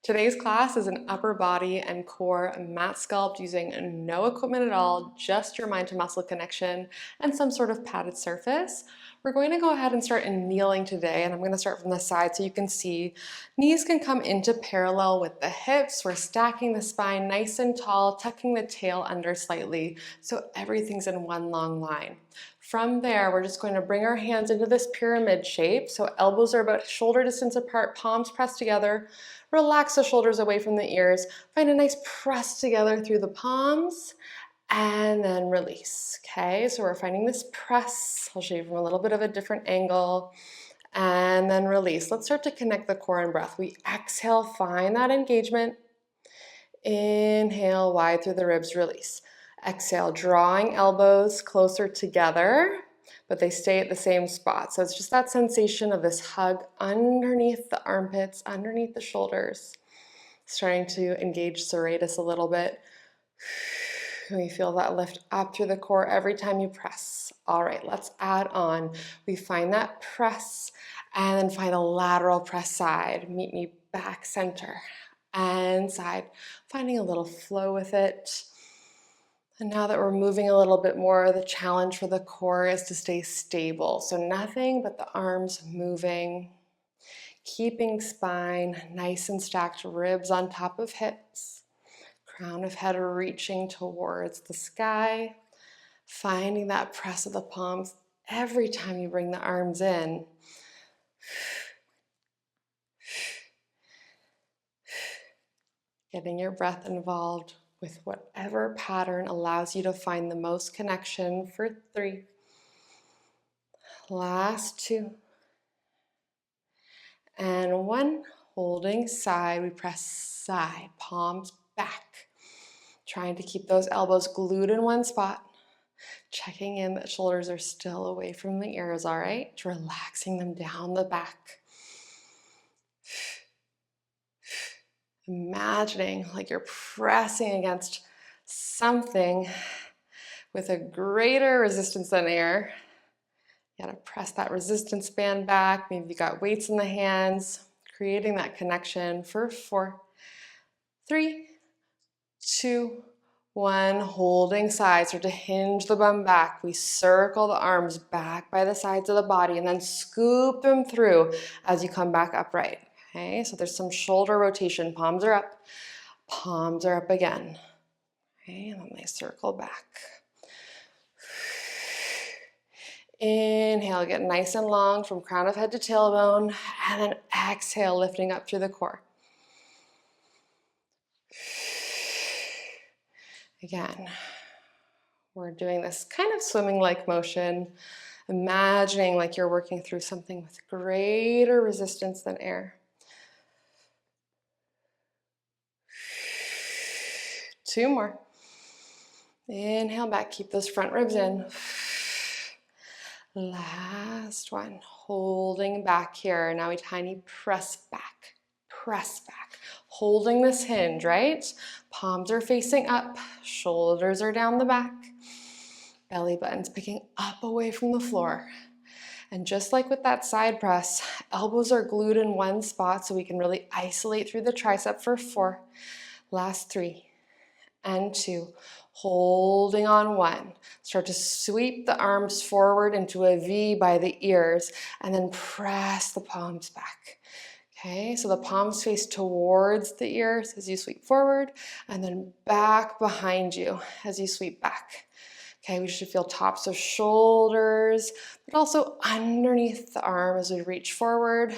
Today's class is an upper body and core mat sculpt using no equipment at all, just your mind to muscle connection and some sort of padded surface. We're going to go ahead and start in kneeling today, and I'm going to start from the side so you can see knees can come into parallel with the hips. We're stacking the spine nice and tall, tucking the tail under slightly so everything's in one long line. From there, we're just going to bring our hands into this pyramid shape. So elbows are about shoulder distance apart, palms pressed together. Relax the shoulders away from the ears. Find a nice press together through the palms and then release. Okay, so we're finding this press. I'll show you from a little bit of a different angle and then release. Let's start to connect the core and breath. We exhale, find that engagement. Inhale, wide through the ribs, release. Exhale, drawing elbows closer together, but they stay at the same spot. So it's just that sensation of this hug underneath the armpits, underneath the shoulders, starting to engage serratus a little bit. We feel that lift up through the core every time you press. All right, let's add on. We find that press and then find a lateral press side. Meet me back center and side, finding a little flow with it. And now that we're moving a little bit more, the challenge for the core is to stay stable. So nothing but the arms moving, keeping spine nice and stacked, ribs on top of hips, crown of head reaching towards the sky, finding that press of the palms every time you bring the arms in. Getting your breath involved with whatever pattern allows you to find the most connection for 3. Last 2. And 1. Holding side, we press side, palms back. Trying to keep those elbows glued in one spot. Checking in that shoulders are still away from the ears, all right? Relaxing them down the back. Imagining like you're pressing against something with a greater resistance than air. You gotta press that resistance band back. Maybe you got weights in the hands, creating that connection for 4, 3, 2, 1. Holding side, start to hinge the bum back. We circle the arms back by the sides of the body and then scoop them through as you come back upright. Okay, so there's some shoulder rotation. Palms are up again. Okay, and then they circle back. Inhale, get nice and long from crown of head to tailbone, and then exhale, lifting up through the core. Again, we're doing this kind of swimming-like motion, imagining like you're working through something with greater resistance than air. 2 more. Inhale back, keep those front ribs in. Last 1, holding back here. Now we tiny press back, holding this hinge, right? Palms are facing up, shoulders are down the back, belly button's picking up away from the floor. And just like with that side press, elbows are glued in one spot so we can really isolate through the tricep for 4. Last 3 and 2. Holding on 1. Start to sweep the arms forward into a V by the ears and then press the palms back. Okay, so the palms face towards the ears as you sweep forward and then back behind you as you sweep back. Okay, we should feel tops of shoulders, but also underneath the arm as we reach forward.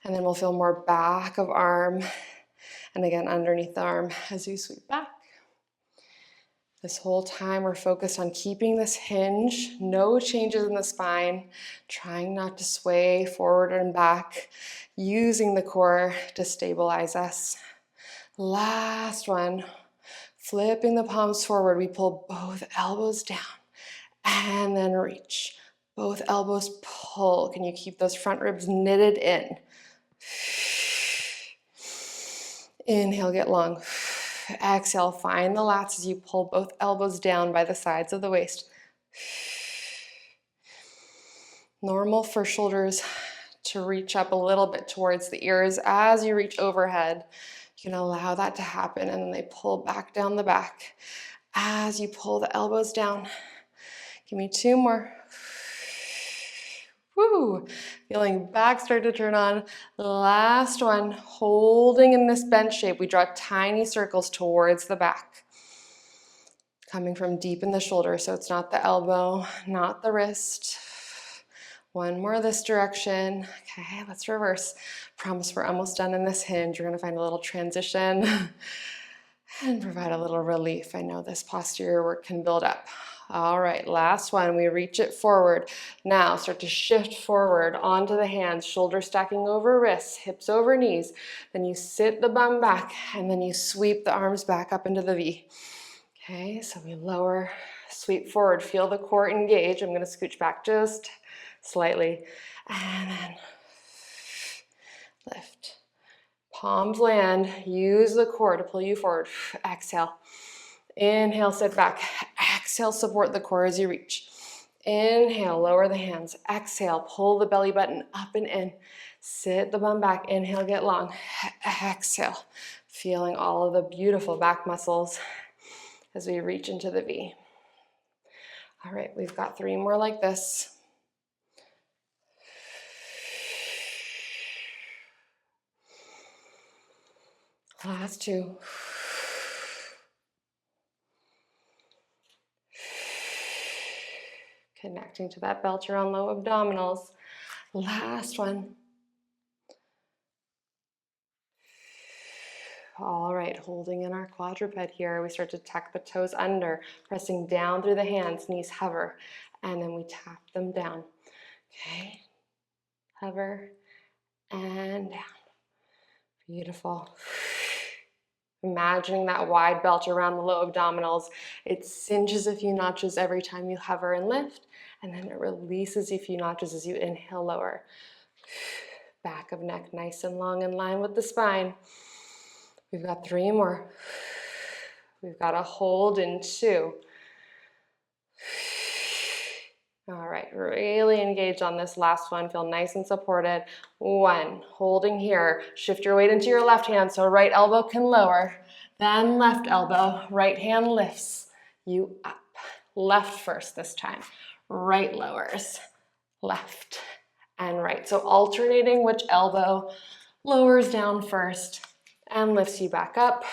And then we'll feel more back of arm and again underneath the arm as you sweep back. This whole time we're focused on keeping this hinge, no changes in the spine, trying not to sway forward and back, using the core to stabilize us. Last 1, flipping the palms forward, we pull both elbows down and then reach. Both elbows pull. Can you keep those front ribs knitted in? Inhale, get long. Exhale, find the lats as you pull both elbows down by the sides of the waist. Normal for shoulders to reach up a little bit towards the ears as you reach overhead. You can allow that to happen, and then they pull back down the back as you pull the elbows down. Give me 2 more. Woo! Feeling back start to turn on. Last one, holding in this bench shape. We draw tiny circles towards the back, coming from deep in the shoulder, so it's not the elbow, not the wrist. One more this direction. Okay, let's reverse. Promise we're almost done in this hinge. You're gonna find a little transition and provide a little relief. I know this posterior work can build up. All right, last one. We reach it forward. Now start to shift forward onto the hands, shoulders stacking over wrists, hips over knees. Then you sit the bum back, and then you sweep the arms back up into the V. Okay, so we lower, sweep forward, feel the core engage. I'm gonna scooch back just slightly, and then lift. Palms land, use the core to pull you forward. Exhale. Inhale, sit back. Exhale, support the core as you reach. Inhale, lower the hands. Exhale, pull the belly button up and in. Sit the bum back. Inhale, get long. Exhale, feeling all of the beautiful back muscles as we reach into the V. All right, we've got 3 more like this. Last 2. Connecting to that belt around low abdominals. Last one. All right, holding in our quadruped here. We start to tuck the toes under, pressing down through the hands, knees hover, and then we tap them down. Okay, hover and down. Beautiful. Imagining that wide belt around the low abdominals. It cinches a few notches every time you hover and lift, and then it releases a few notches as you inhale, lower. Back of neck nice and long in line with the spine. We've got 3 more. We've got a hold in 2. All right, really engage on this last one. Feel nice and supported. 1, holding here. Shift your weight into your left hand so right elbow can lower. Then left elbow, right hand lifts you up. Left first this time. Right lowers, left and right. So alternating which elbow lowers down first and lifts you back up.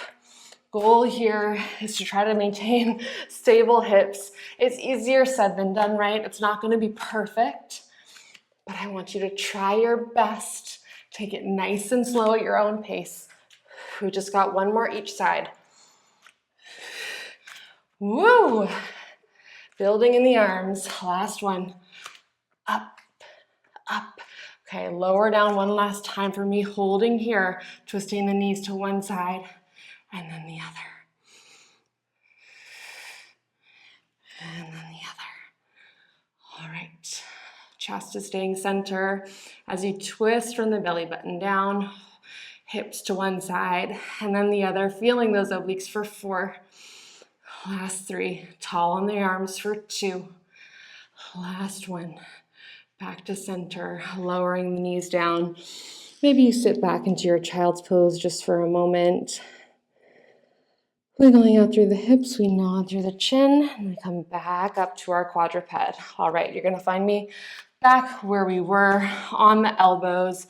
Goal here is to try to maintain stable hips. It's easier said than done, right? It's not going to be perfect, but I want you to try your best. Take it nice and slow at your own pace. We just got 1 more each side. Woo! Building in the arms. Last one. Up, up. Okay, lower down one last time for me, holding here, twisting the knees to one side and then the other. And then the other. All right. Chest is staying center as you twist from the belly button down, hips to one side, and then the other, feeling those obliques for 4. Last 3, tall on the arms for 2. Last 1, back to center, lowering the knees down. Maybe you sit back into your child's pose just for a moment. Wiggling out through the hips, we nod through the chin, and we come back up to our quadruped. All right, you're gonna find me back where we were on the elbows,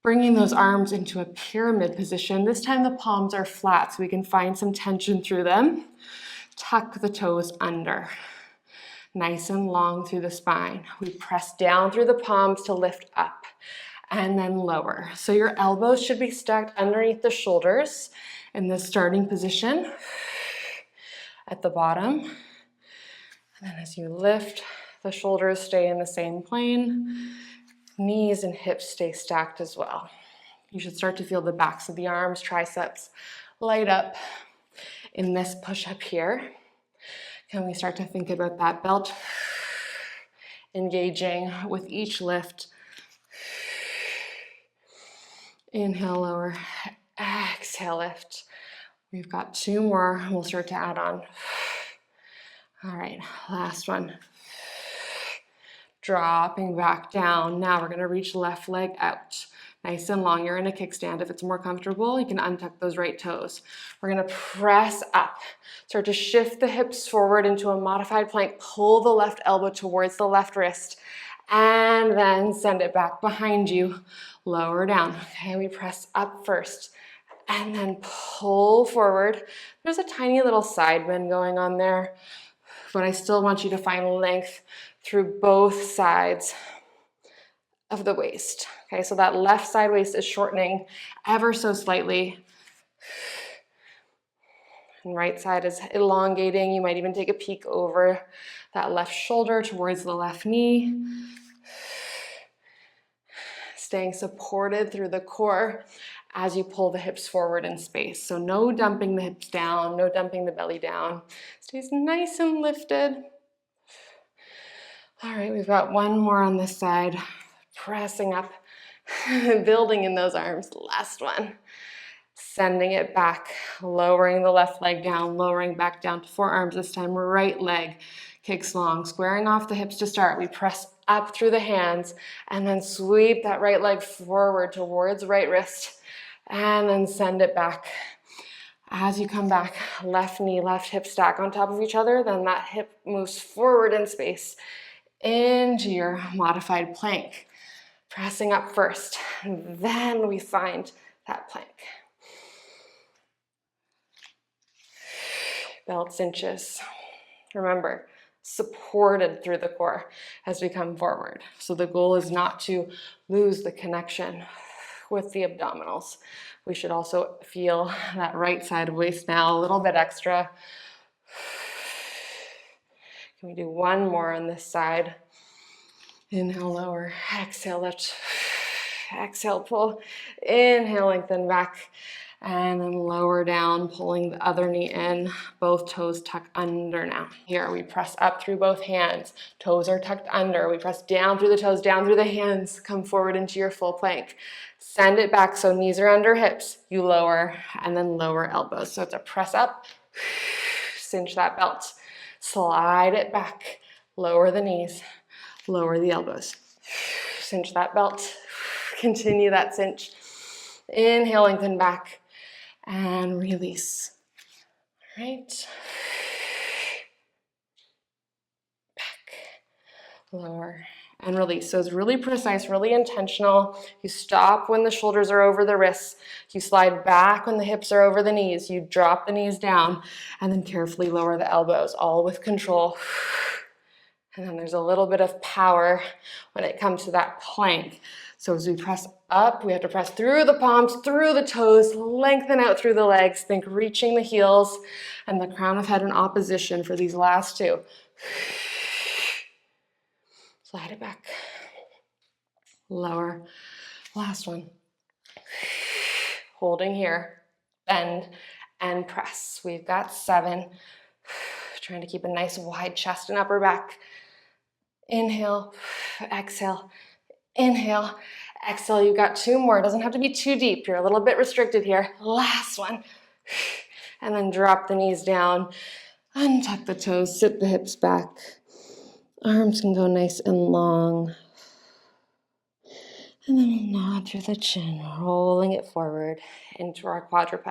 bringing those arms into a pyramid position. This time the palms are flat, so we can find some tension through them. Tuck the toes under, nice and long through the spine. We press down through the palms to lift up and then lower. So your elbows should be stacked underneath the shoulders in this starting position at the bottom. And then as you lift, the shoulders stay in the same plane. Knees and hips stay stacked as well. You should start to feel the backs of the arms, triceps light up in this push-up here. Can we start to think about that belt engaging with each lift? Inhale, lower. Exhale, lift. We've got 2 more. We'll start to add on. All right, last one. Dropping back down. Now we're gonna reach left leg out. Nice and long. You're in a kickstand. If it's more comfortable, you can untuck those right toes. We're gonna press up. Start to shift the hips forward into a modified plank. Pull the left elbow towards the left wrist. And then send it back behind you. Lower down. Okay, we press up first. And then pull forward. There's a tiny little side bend going on there, but I still want you to find length through both sides of the waist. Okay, so that left side waist is shortening ever so slightly. And right side is elongating. You might even take a peek over that left shoulder towards the left knee. Staying supported through the core as you pull the hips forward in space. So no dumping the hips down, no dumping the belly down. Stays nice and lifted. All right, we've got one more on this side. Pressing up, building in those arms. Last one. Sending it back, lowering the left leg down, lowering back down to forearms this time. Right leg kicks long, squaring off the hips to start. We press up through the hands and then sweep that right leg forward towards right wrist and then send it back. As you come back, left knee, left hip stack on top of each other, then that hip moves forward in space into your modified plank. Pressing up first, and then we find that plank. Belt cinches. Remember, supported through the core as we come forward. So the goal is not to lose the connection with the abdominals. We should also feel that right side of waist now a little bit extra. Can we do one more on this side? Inhale, lower. Exhale, lift. Exhale, pull. Inhale, lengthen back. And then lower down, pulling the other knee in. Both toes tuck under now. Here, we press up through both hands. Toes are tucked under. We press down through the toes, down through the hands. Come forward into your full plank. Send it back so knees are under hips. You lower and then lower elbows. So it's a press up. Cinch that belt. Slide it back. Lower the knees. Lower the elbows. Cinch that belt. Continue that cinch. Inhale, lengthen back. And release. All right. Back. Lower. And release. So it's really precise, really intentional. You stop when the shoulders are over the wrists. You slide back when the hips are over the knees. You drop the knees down and then carefully lower the elbows, all with control. And then there's a little bit of power when it comes to that plank. So as we press up, we have to press through the palms, through the toes, lengthen out through the legs. Think reaching the heels and the crown of head in opposition for these last two. Slide it back. Lower. Last one. Holding here. Bend and press. We've got 7. Trying to keep a nice wide chest and upper back. Inhale, exhale, inhale, exhale. You've got 2 more. It doesn't have to be too deep. You're a little bit restricted here. Last one. And then drop the knees down. Untuck the toes, sit the hips back. Arms can go nice and long. And then we'll nod through the chin, rolling it forward into our quadruped.